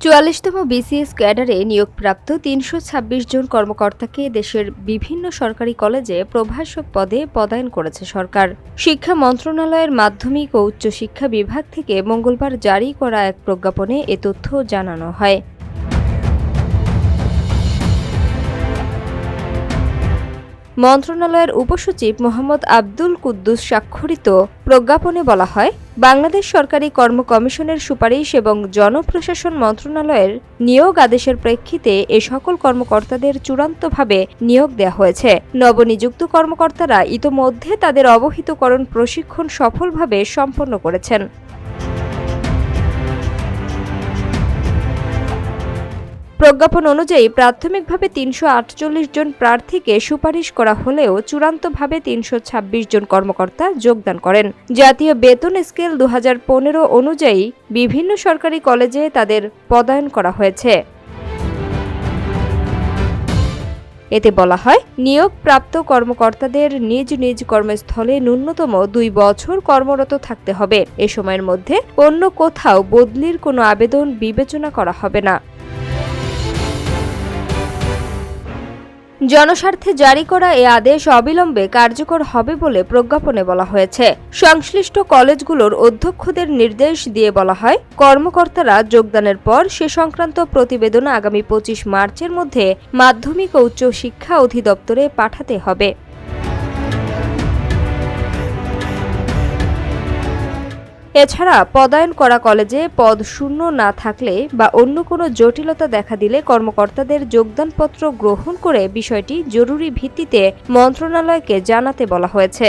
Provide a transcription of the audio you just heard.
৪৪তম BCS ক্যাডারে নিয়োগপ্রাপ্ত ৩২৬ জন কর্মকর্তাকে দেশের বিভিন্ন সরকারি কলেজে প্রভাষক পদে পদায়ন করেছে সরকার। শিক্ষা মন্ত্রণালয়ের মাধ্যমিক ও উচ্চশিক্ষা বিভাগ থেকে মঙ্গলবার জারি করা এক প্রজ্ঞাপনে এ তথ্য জানানো হয়। মন্ত্রণালয়ের উপসচিব মোহাম্মদ আব্দুল কুদ্দুস স্বাক্ষরিত প্রজ্ঞাপনে বলা হয়, বাংলাদেশ সরকারি কর্ম কমিশনের সুপারিশ এবং জনপ্রশাসন মন্ত্রণালয়ের নিয়োগ আদেশের প্রেক্ষিতে এ সকল কর্মকর্তাদের চূড়ান্তভাবে নিয়োগ দেওয়া হয়েছে। নবনিযুক্ত কর্মকর্তারা ইতোমধ্যে তাদের অবহিতকরণ প্রশিক্ষণ সফলভাবে সম্পন্ন করেছেন। প্রজ্ঞাপন অনুযায়ী প্রাথমিকভাবে ৩৪৮ জন প্রার্থীকে সুপারিশ করা হলেও চূড়ান্তভাবে ৩২৬ জন কর্মকর্তা যোগদান করেন। জাতীয় বেতন স্কেল ২০১৫ অনুযায়ী বিভিন্ন সরকারি কলেজে তাদের পদায়ন করা হয়েছে। এতে বলা হয়, নিয়োগপ্রাপ্ত কর্মকর্তাদের নিজ নিজ কর্মস্থলে ন্যূনতম ২ বছর কর্মরত থাকতে হবে। এ সময়ের মধ্যে অন্য কোথাও বদলির কোনো আবেদন বিবেচনা করা হবে না। জনস্বার্থে জারি করা এ আদেশ অবিলম্বে কার্যকর হবে বলে প্রজ্ঞাপনে বলা হয়েছে। সংশ্লিষ্ট কলেজগুলোর অধ্যক্ষদের নির্দেশ দিয়ে বলা হয়, কর্মকর্তারা যোগদানের পর সে সংক্রান্ত প্রতিবেদন আগামী ২৫ মার্চের মধ্যে মাধ্যমিক ও উচ্চ শিক্ষা অধিদপ্তরে পাঠাতে হবে। এছাড়া পদায়ন করা কলেজে পদ শূন্য না থাকলে বা অন্য কোনো জটিলতা দেখা দিলে কর্মকর্তাদের যোগদানপত্র গ্রহণ করে বিষয়টি জরুরি ভিত্তিতে মন্ত্রণালয়কে জানাতে বলা হয়েছে।